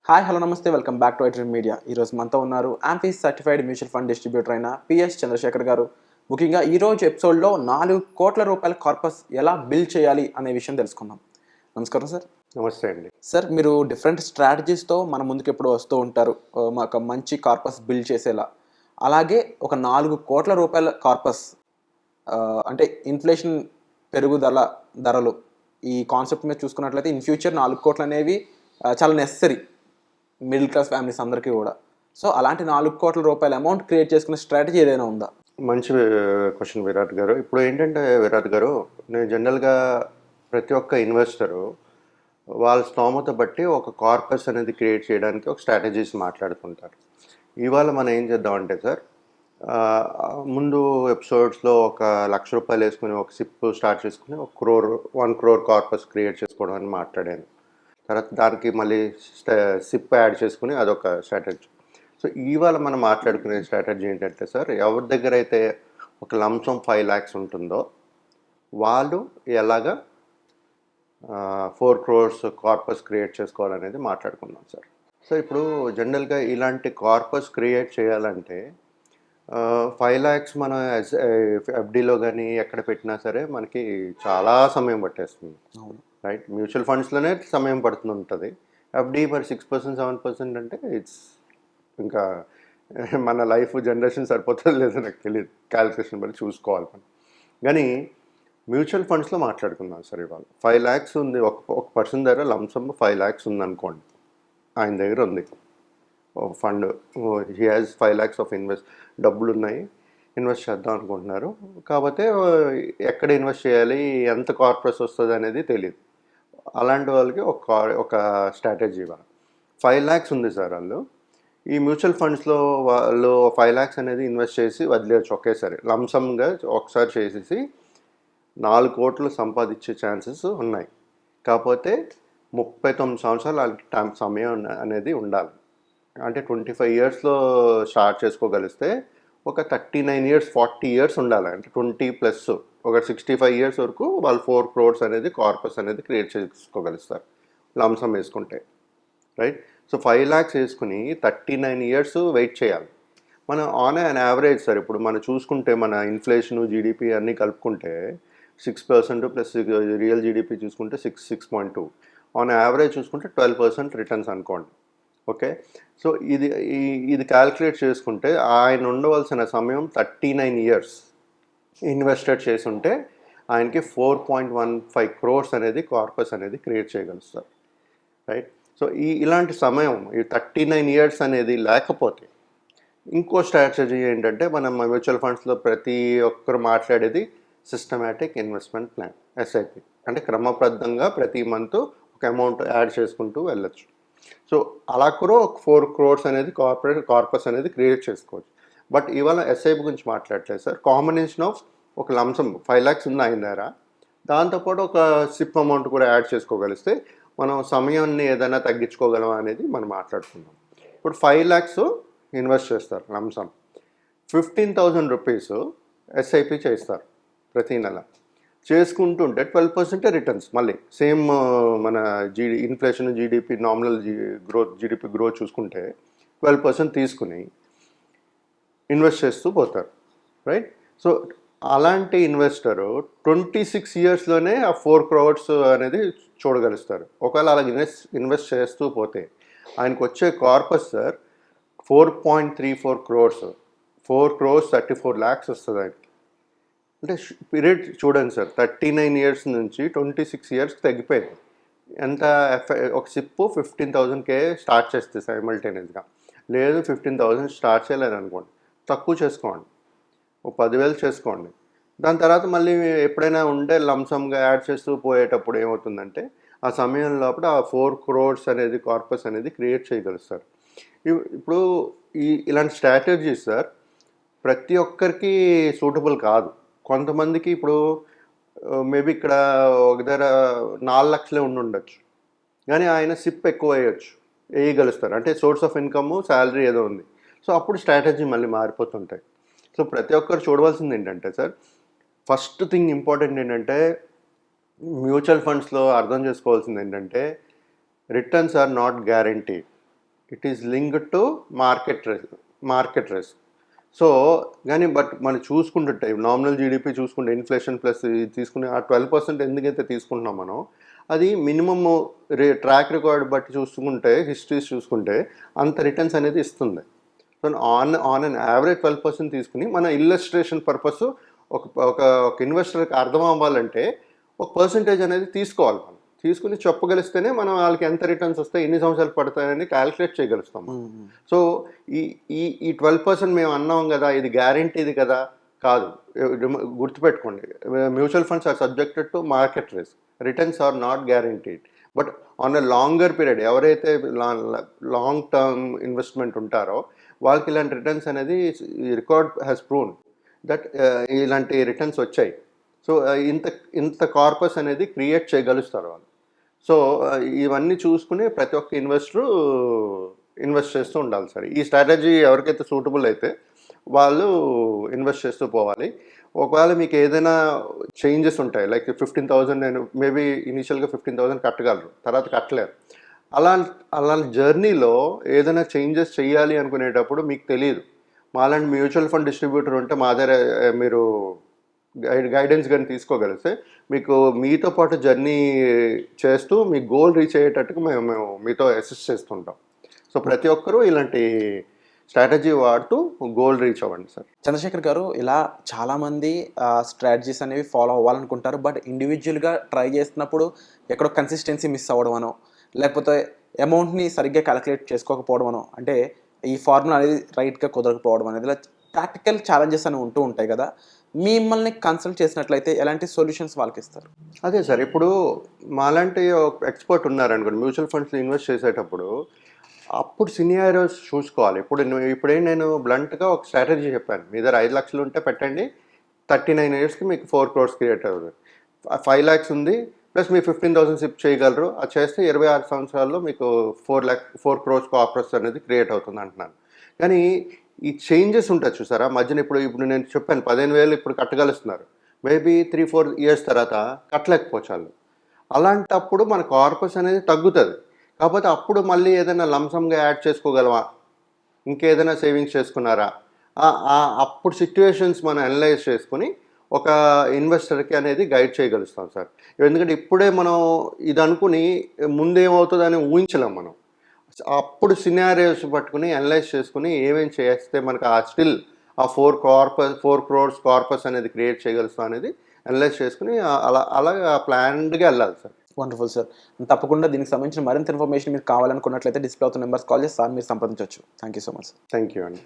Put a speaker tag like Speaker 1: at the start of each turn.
Speaker 1: Hi hello నమస్తే welcome back to iDream media. ఈరోజు మనతో ఉన్నారు amphi certified mutual fund distributor అయిన పిఎస్ చంద్రశేఖర్ గారు. ముఖ్యంగా ఈరోజు ఎపిసోడ్లో 4 కోట్ల రూపాయల కార్పస్ ఎలా బిల్డ్ చేయాలి అనే విషయం తెలుసుకుందాం. నమస్కారం సార్.
Speaker 2: నమస్తే అండి.
Speaker 1: సార్, మీరు డిఫరెంట్ స్ట్రాటజీస్తో మన ముందుకు ఎప్పుడు వస్తూ ఉంటారు మాకు మంచి కార్పస్ బిల్డ్ చేసేలా. అలాగే ఒక 4 కోట్ల రూపాయల కార్పస్ అంటే ఇన్ఫ్లేషన్ పెరుగుదల ధరలు ఈ కాన్సెప్ట్ మీద చూసుకున్నట్లయితే ఇన్ ఫ్యూచర్ 4 కోట్లు అనేవి చాలా నెసరీ మిడిల్ క్లాస్ ఫ్యామిలీస్ అందరికీ కూడా. సో అలాంటి 4 కోట్ల రూపాయల అమౌంట్ క్రియేట్ చేసుకునే స్ట్రాటజీ ఏదైనా ఉందా?
Speaker 2: మంచి క్వశ్చన్ విరాట్ గారు. ఇప్పుడు ఏంటంటే విరాట్ గారు, నేను జనరల్గా ప్రతి ఒక్క ఇన్వెస్టరు వాళ్ళ స్తోమత బట్టి ఒక కార్పస్ అనేది క్రియేట్ చేయడానికి ఒక స్ట్రాటజీస్ మాట్లాడుతుంటారు. ఇవాళ మనం ఏం చేద్దామంటే సార్, ముందు ఎపిసోడ్స్లో ఒక ₹1,00,000 వేసుకుని ఒక సిప్ స్టార్ట్ చేసుకుని 1 crore కార్పస్ క్రియేట్ చేసుకోవడం అని మాట్లాడాను. తర్వాత దానికి మళ్ళీ సిప్ యాడ్ చేసుకుని అదొక స్ట్రాటజీ. సో ఇవాళ మనం మాట్లాడుకునే స్ట్రాటజీ ఏంటంటే సార్, ఎవరి దగ్గర అయితే ఒక లంసం 5 lakhs ఉంటుందో వాళ్ళు ఎలాగా 4 crores కార్పస్ క్రియేట్ చేసుకోవాలనేది మాట్లాడుకుందాం సార్. సో ఇప్పుడు జనరల్గా ఇలాంటి కార్పస్ క్రియేట్ చేయాలంటే 5 lakhs మనం ఎఫ్డీలో కానీ ఎక్కడ పెట్టినా సరే మనకి చాలా సమయం పట్టేస్తుంది. రైట్, మ్యూచువల్ ఫండ్స్లోనే సమయం పడుతుంటుంది. ఎఫ్డీ మరి 6% 7% అంటే ఇట్స్ ఇంకా మన లైఫ్ జనరేషన్ సరిపోతుంది లేదో నాకు తెలియదు, క్యాలిక్యులేషన్ బట్టి చూసుకోవాలి మనం. కానీ మ్యూచువల్ ఫండ్స్లో మాట్లాడుకుందాం సార్. ఇవాళ 5 lakhs ఉంది, ఒక పర్సన్ దగ్గర లంసమ్ 5 lakhs ఉందనుకోండి. ఆయన దగ్గర ఉంది fund, he has 5 lakhs of డబ్బులు ఉన్నాయి, ఇన్వెస్ట్ చేద్దాం అనుకుంటున్నారు. కాకపోతే ఎక్కడ ఇన్వెస్ట్ చేయాలి, ఎంత కార్పస్ వస్తుంది అనేది తెలియదు. అలాంటి వాళ్ళకి ఒక స్ట్రాటజీ ఇవ్వాలి. 5 lakhs ఉంది సార్. వాళ్ళు ఈ మ్యూచువల్ ఫండ్స్లో వాళ్ళు 5 lakhs అనేది ఇన్వెస్ట్ చేసి వదిలేయచ్చు ఒకేసారి. లంసమ్గా ఒకసారి చేసేసి 4 కోట్లు సంపాదించే ఛాన్సెస్ ఉన్నాయి. కాకపోతే 39 సంవత్సరాలు వాళ్ళకి సమయం అనేది ఉండాలి. అంటే 25 yearsలో స్టార్ట్ చేసుకోగలిస్తే ఒక 39 years 40 years ఉండాలి. అంటే 20+ ఒక 65 years వరకు వాళ్ళు 4 crores అనేది కార్పస్ అనేది క్రియేట్ చేసుకోగలుగుతారు లంసం వేసుకుంటే. రైట్, సో 5 lakhs వేసుకుని 39 years వెయిట్ చేయాలి. మనం ఆన్ అన్ యావరేజ్ సార్, ఇప్పుడు మనం చూసుకుంటే మన ఇన్ఫ్లేషను జీడిపి అన్నీ కలుపుకుంటే 6% ప్లస్ రియల్ జీడిపి చూసుకుంటే 6.2, ఆన్ యావరేజ్ చూసుకుంటే 12% రిటర్న్స్ అనుకోండి. ఓకే, సో ఇది క్యాల్కులేట్ చేసుకుంటే ఆయన ఉండవలసిన సమయం 39 years ఇన్వెస్టెడ్ చేసుంటే ఆయనకి 4.15 crores అనేది కార్పస్ అనేది క్రియేట్ చేయగలుగుతారు. రైట్, సో ఇలాంటి సమయం ఈ 39 years అనేది లేకపోతే ఇంకో స్ట్రాటజీ ఏంటంటే, మనం మ్యూచువల్ ఫండ్స్లో ప్రతి ఒక్కరు మాట్లాడేది సిస్టమాటిక్ ఇన్వెస్ట్మెంట్ ప్లాన్, ఎస్ఐపి. అంటే క్రమబద్ధంగా ప్రతి మంత్ ఒక అమౌంట్ యాడ్ చేసుకుంటూ వెళ్ళచ్చు. సో అలా కూడా ఒక 4 crores అనేది కార్పస్ అనేది క్రియేట్ చేసుకోవచ్చు. బట్ ఇవాళ ఎస్ఐపి గురించి మాట్లాడలేదు సార్. కాంబినేషన్ ఆఫ్ ఒక లంసం 5 lakhs ఉంది ఆయన దగ్గర, దాంతోపాటు ఒక సిప్ అమౌంట్ కూడా యాడ్ చేసుకోగలిస్తే మనం సమయాన్ని ఏదైనా తగ్గించుకోగలం అనేది మనం మాట్లాడుకుందాం. ఇప్పుడు 5 lakhs ఇన్వెస్ట్ చేస్తారు లంసం, 15,000 rupees ఎస్ఐపి చేస్తారు ప్రతి నెల. చేసుకుంటుంటే 12% రిటర్న్స్. మళ్ళీ సేమ్ మన inflation GDP nominal GDP growth చూసుకుంటే 12% తీసుకుని ఇన్వెస్ట్ చేస్తూ పోతారు. రైట్, సో అలాంటి ఇన్వెస్టరు 26 yearsలోనే ఆ 4 crores అనేది చూడగలుగుతారు. ఒకవేళ అలా ఇన్వెస్ట్ చేస్తూ పోతే ఆయనకు వచ్చే corpus sir 4.34 crores, 4 crores 34 lakhs వస్తుంది ఆయనకి. అంటే పీరియడ్ చూడండి సార్, 39 years నుంచి 26 yearsకి తగ్గిపోయింది. ఎంత ఒక సిప్పు 15,000 స్టార్ట్ చేస్తే సైమల్టేనియస్గా, లేదు 15,000 స్టార్ట్ చేయలేదు అనుకోండి, తక్కువ చేసుకోండి, ఒక 10,000 చేసుకోండి. దాని తర్వాత మళ్ళీ ఎప్పుడైనా ఉంటే లంసమ్గా యాడ్ చేస్తూ పోయేటప్పుడు ఏమవుతుందంటే ఆ సమయం లోపల ఆ 4 crores అనేది కార్పస్ అనేది క్రియేట్ చేయగలుగుతారు. ఇప్పుడు ఇలాంటి స్ట్రాటజీస్ సార్ ప్రతి ఒక్కరికి సూటబుల్ కాదు. కొంతమందికి ఇప్పుడు మేబీ ఇక్కడ ఒక దగ్గర 4 lakhs ఉండొచ్చు, కానీ ఆయన సిప్ ఎక్కువ వేయగలుగుతారు. అంటే సోర్స్ ఆఫ్ ఇన్కమ్ శాలరీ ఏదో ఉంది. సో అప్పుడు స్ట్రాటజీ మళ్ళీ మారిపోతుంటాయి. సో ప్రతి ఒక్కరు చూడవలసింది ఏంటంటే సార్, ఫస్ట్ థింగ్ ఇంపార్టెంట్ ఏంటంటే మ్యూచువల్ ఫండ్స్లో అర్థం చేసుకోవాల్సింది ఏంటంటే returns are not guarantee. It is linked to market risk. So కానీ బట్ మనం చూసుకుంటుంటే నామినల్ జీడిపి చూసుకుంటే ఇన్ఫ్లేషన్ ప్లస్ తీసుకునే ఆ 12% ఎందుకైతే తీసుకుంటున్నాం మనం, అది మినిమమ్ ట్రాక్ రికార్డ్ బట్టి చూసుకుంటే, హిస్టరీస్ చూసుకుంటే అంత రిటర్న్స్ అనేది ఇస్తుంది. సో ఆన్ అన్ యావరేజ్ 12% తీసుకుని మన ఇల్లస్ట్రేషన్ పర్పస్ ఒక ఒక ఒక ఇన్వెస్టర్కి అర్థం అవ్వాలంటే ఒక పర్సంటేజ్ అనేది తీసుకోవాలి. మనం తీసుకుని చెప్పగలిస్తేనే మనం వాళ్ళకి ఎంత రిటర్న్స్ వస్తాయి, ఎన్ని సంవత్సరాలు పడతాయని క్యాలిక్యులేట్ చేయగలుగుతాం. సో ఈ ఈ ఈ 12% మేము అన్నాం కదా, ఇది గ్యారంటీది కదా, కాదు. గుర్తుపెట్టుకోండి, mutual funds are subjected to market risk, returns are not guaranteed. But on a longer period ఎవరైతే లాంగ్ టర్మ్ ఇన్వెస్ట్మెంట్ ఉంటారో వాళ్ళకి ఇలాంటి రిటర్న్స్ అనేది రికార్డ్ హ్యాస్ ప్రూవ్డ్ దట్ ఇలాంటి రిటర్న్స్ వచ్చాయి. సో ఇంత కార్పస్ అనేది క్రియేట్ చేయగలుగుతారు వాళ్ళు. సో ఇవన్నీ చూసుకుని ప్రతి ఒక్క ఇన్వెస్టరు ఇన్వెస్ట్ చేస్తూ ఉండాలి సార్. ఈ స్ట్రాటజీ ఎవరికైతే సూటబుల్ అయితే వాళ్ళు ఇన్వెస్ట్ చేస్తూ పోవాలి. ఒకవేళ మీకు ఏదైనా చేంజెస్ ఉంటాయి, లైక్ 15,000 నేను మేబీ ఇనీషియల్గా 15,000 కట్టగలరు, తర్వాత కట్టలేరు. అలాంటి జర్నీలో ఏదైనా చేంజెస్ చేయాలి అనుకునేటప్పుడు మీకు తెలియదు. మాలాంటి మ్యూచువల్ ఫండ్ డిస్ట్రిబ్యూటర్ ఉంటే మా దగ్గర మీరు గైడెన్స్ కానీ తీసుకోగలిగితే మీకు మీతో పాటు జర్నీ చేస్తూ మీ గోల్ రీచ్ అయ్యేటట్టుగా మేము మీతో అసిస్ట్ చేస్తుంటాం. సో ప్రతి ఒక్కరూ ఇలాంటి స్ట్రాటజీ వాడుతూ గోల్ రీచ్ అవ్వండి సార్.
Speaker 1: చంద్రశేఖర్ గారు, ఇలా చాలామంది స్ట్రాటజీస్ అనేవి ఫాలో అవ్వాలనుకుంటారు, బట్ ఇండివిజువల్గా ట్రై చేస్తున్నప్పుడు ఎక్కడో కన్సిస్టెన్సీ మిస్ అవ్వడమనో, లేకపోతే అమౌంట్ని సరిగ్గా క్యాలిక్యులేట్ చేసుకోకపోవడమనో, అంటే ఈ ఫార్ములా అనేది రైట్గా కుదరకపోవడం అనేది, ఇలా ప్రాక్టికల్ ఛాలెంజెస్ అనేవి ఉంటూ ఉంటాయి కదా. మిమ్మల్ని కన్సల్ట్ చేసినట్లయితే ఎలాంటి సొల్యూషన్స్ వాళ్ళకి ఇస్తారు?
Speaker 2: అదే సార్, ఇప్పుడు మాలాంటి ఒక ఎక్స్పర్ట్ ఉన్నారనుకోండి మ్యూచువల్ ఫండ్స్లో ఇన్వెస్ట్ చేసేటప్పుడు, అప్పుడు సినియారియోస్ చూసుకోవాలి. ఇప్పుడే నేను బ్లంట్గా ఒక స్ట్రాటజీ చెప్పాను, మీ దగ్గర 5 లక్షలు ఉంటే పెట్టండి, 39 ఇయర్స్కి మీకు 4 crores క్రియేట్ అవుతుంది. 5 lakhs ఉంది ప్లస్ మీ 15,000 సిప్ చేయగలరు, అది చేస్తే 26 సంవత్సరాల్లో మీకు 4 crores కార్పస్ అనేది క్రియేట్ అవుతుంది అంటున్నాను. కానీ ఈ చేంజెస్ ఉంటుంది చూసారా మధ్యన, ఇప్పుడు నేను చెప్పాను 15,000 ఇప్పుడు కట్టగలుస్తున్నారు, మేబీ 3-4 years తర్వాత కట్టలేకపోవచ్చు. అలాంటప్పుడు మన కార్పస్ అనేది తగ్గుతుంది. కాకపోతే అప్పుడు మళ్ళీ ఏదైనా లంసమ్గా యాడ్ చేసుకోగలమా, ఇంకేదైనా సేవింగ్స్ చేసుకున్నారా, అప్పుడు సిచ్యువేషన్స్ మనం అనలైజ్ చేసుకుని ఒక ఇన్వెస్టర్కి అనేది గైడ్ చేయగలుగుతాం సార్. ఎందుకంటే ఇప్పుడే మనం ఇది అనుకుని ముందేమవుతుందని ఊహించలేం మనం. అప్పుడు సినారియోస్ పట్టుకుని అనలైజ్ చేసుకుని ఏమేమి చేస్తే మనకు స్టిల్ ఆ 4 crores కార్పస్ అనేది క్రియేట్ చేయగలుగుతాం అనేది అనలైజ్ చేసుకుని అలాగా ప్లాన్డ్గా వెళ్ళాలి సార్.
Speaker 1: Wonderful sir. తప్పకుండా దీనికి సంబంధించిన మరింత ఇన్ఫర్మేషన్ మీకు కావాలనుకున్నట్లయితే డిస్ప్లే అవుతున్న నెంబర్స్ కాల్ చేసి సార్ మీరు సంప్రదించవచ్చు. Thank you so much.
Speaker 2: Thank you అండి.